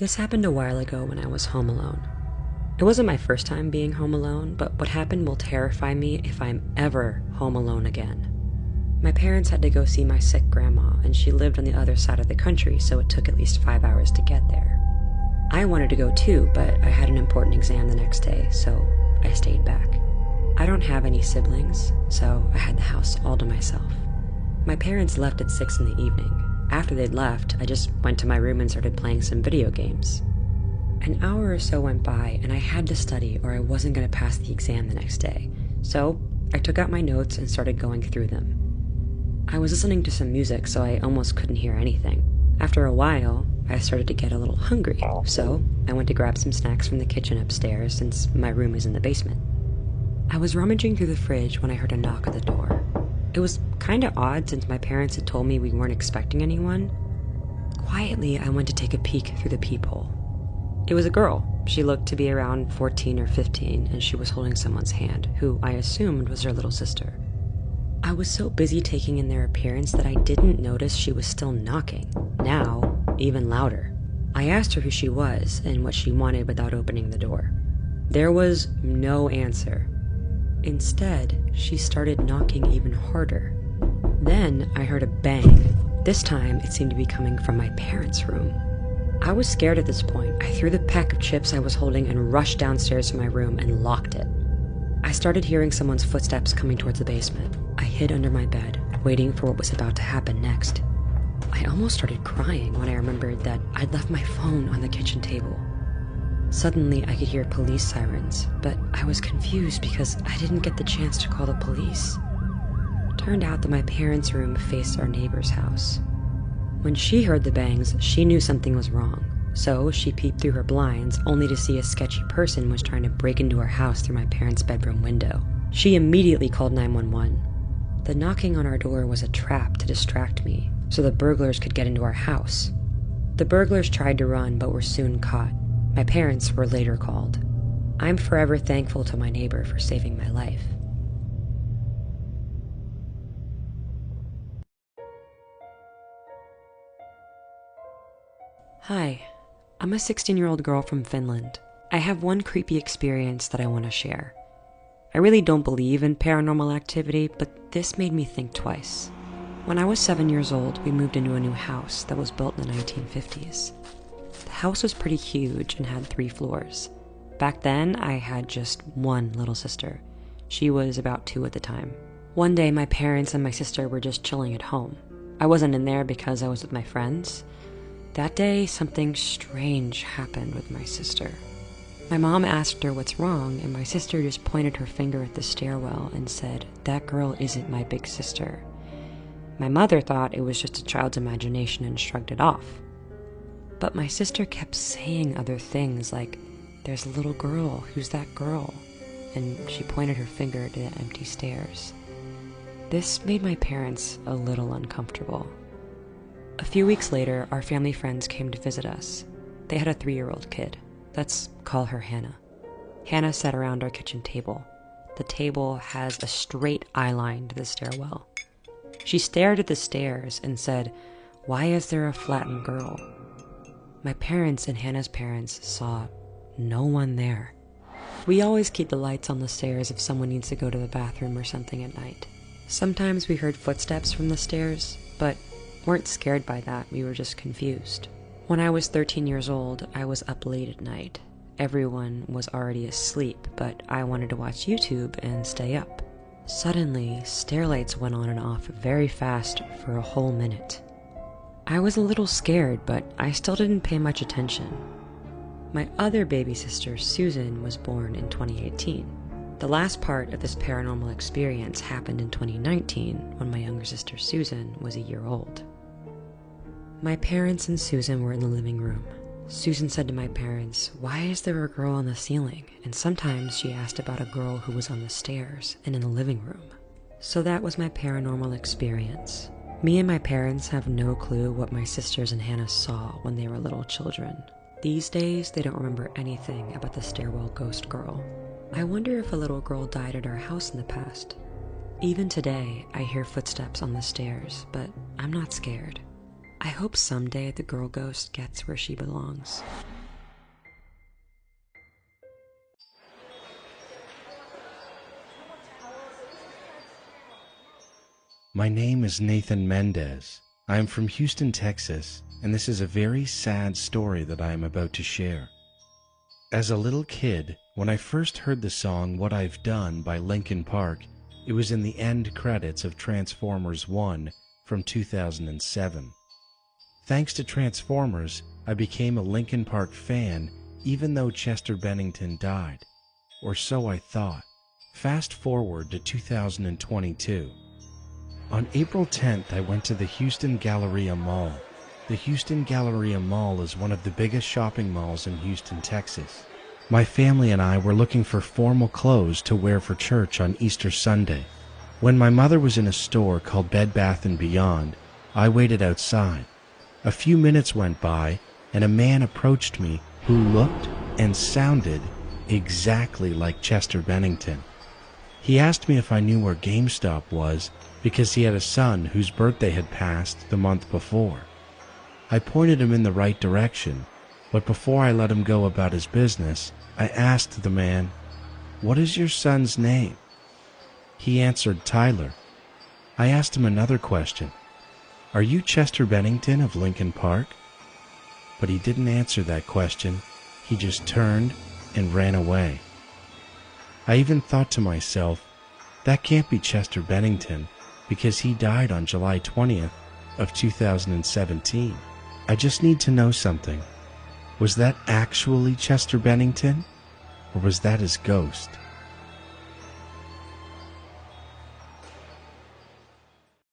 This happened a while ago when I was home alone. It wasn't my first time being home alone, but what happened will terrify me if I'm ever home alone again. My parents had to go see my sick grandma, and she lived on the other side of the country, so it took at least 5 hours to get there. I wanted to go too, but I had an important exam the next day, so I stayed back. I don't have any siblings, so I had the house all to myself. My parents left at 6 in the evening. After they'd left, I just went to my room and started playing some video games. An hour or so went by, and I had to study or I wasn't going to pass the exam the next day, so I took out my notes and started going through them. I was listening to some music, so I almost couldn't hear anything. After a while, I started to get a little hungry, so I went to grab some snacks from the kitchen upstairs since my room is in the basement. I was rummaging through the fridge when I heard a knock at the door. It was kinda odd since my parents had told me we weren't expecting anyone. Quietly, I went to take a peek through the peephole. It was a girl. She looked to be around 14 or 15, and she was holding someone's hand, who I assumed was her little sister. I was so busy taking in their appearance that I didn't notice she was still knocking, now even louder. I asked her who she was and what she wanted without opening the door. There was no answer. Instead, she started knocking even harder. Then I heard a bang. This time, it seemed to be coming from my parents' room. I was scared at this point. I threw the pack of chips I was holding and rushed downstairs to my room and locked it. I started hearing someone's footsteps coming towards the basement. I hid under my bed, waiting for what was about to happen next. I almost started crying when I remembered that I'd left my phone on the kitchen table. Suddenly, I could hear police sirens, but I was confused because I didn't get the chance to call the police. Turned out that my parents' room faced our neighbor's house. When she heard the bangs, she knew something was wrong, so she peeped through her blinds only to see a sketchy person was trying to break into our house through my parents' bedroom window. She immediately called 911. The knocking on our door was a trap to distract me, so the burglars could get into our house. The burglars tried to run but were soon caught. My parents were later called. I'm forever thankful to my neighbor for saving my life. Hi, I'm a 16-year-old girl from Finland. I have one creepy experience that I want to share. I really don't believe in paranormal activity, but this made me think twice. When I was 7 years old, we moved into a new house that was built in the 1950s. The house was pretty huge and had 3 floors. Back then, I had just one little sister. She was about 2 at the time. One day, my parents and my sister were just chilling at home. I wasn't in there because I was with my friends. That day, something strange happened with my sister. My mom asked her what's wrong, and my sister just pointed her finger at the stairwell and said, "That girl isn't my big sister." My mother thought it was just a child's imagination and shrugged it off. But my sister kept saying other things like, "There's a little girl, who's that girl?" And she pointed her finger to the empty stairs. This made my parents a little uncomfortable. A few weeks later, our family friends came to visit us. They had a 3-year-old kid. Let's call her Hannah. Hannah sat around our kitchen table. The table has a straight eye line to the stairwell. She stared at the stairs and said, "Why is there a flattened girl?" My parents and Hannah's parents saw no one there. We always keep the lights on the stairs if someone needs to go to the bathroom or something at night. Sometimes we heard footsteps from the stairs, but weren't scared by that, we were just confused. When I was 13 years old, I was up late at night. Everyone was already asleep, but I wanted to watch YouTube and stay up. Suddenly, stairlights went on and off very fast for a whole minute. I was a little scared, but I still didn't pay much attention. My other baby sister, Susan, was born in 2018. The last part of this paranormal experience happened in 2019 when my younger sister, Susan, was a year old. My parents and Susan were in the living room. Susan said to my parents, "Why is there a girl on the ceiling?" And sometimes she asked about a girl who was on the stairs and in the living room. So that was my paranormal experience. Me and my parents have no clue what my sisters and Hannah saw when they were little children. These days, they don't remember anything about the stairwell ghost girl. I wonder if a little girl died at our house in the past. Even today, I hear footsteps on the stairs, but I'm not scared. I hope someday the girl ghost gets where she belongs. My name is Nathan Mendez. I am from Houston, Texas, and this is a very sad story that I am about to share. As a little kid, when I first heard the song What I've Done by Linkin Park, it was in the end credits of Transformers 1 from 2007. Thanks to Transformers, I became a Linkin Park fan even though Chester Bennington died. Or so I thought. Fast forward to 2022. On April 10th, I went to the Houston Galleria Mall. The Houston Galleria Mall is one of the biggest shopping malls in Houston, Texas. My family and I were looking for formal clothes to wear for church on Easter Sunday. When my mother was in a store called Bed Bath & Beyond, I waited outside. A few minutes went by, and a man approached me who looked and sounded exactly like Chester Bennington. He asked me if I knew where GameStop was because he had a son whose birthday had passed the month before. I pointed him in the right direction, but before I let him go about his business, I asked the man, "What is your son's name?" He answered Tyler. I asked him another question. "Are you Chester Bennington of Linkin Park?" But he didn't answer that question. He just turned and ran away. I even thought to myself, that can't be Chester Bennington because he died on July 20th of 2017. I just need to know something. Was that actually Chester Bennington? Or was that his ghost?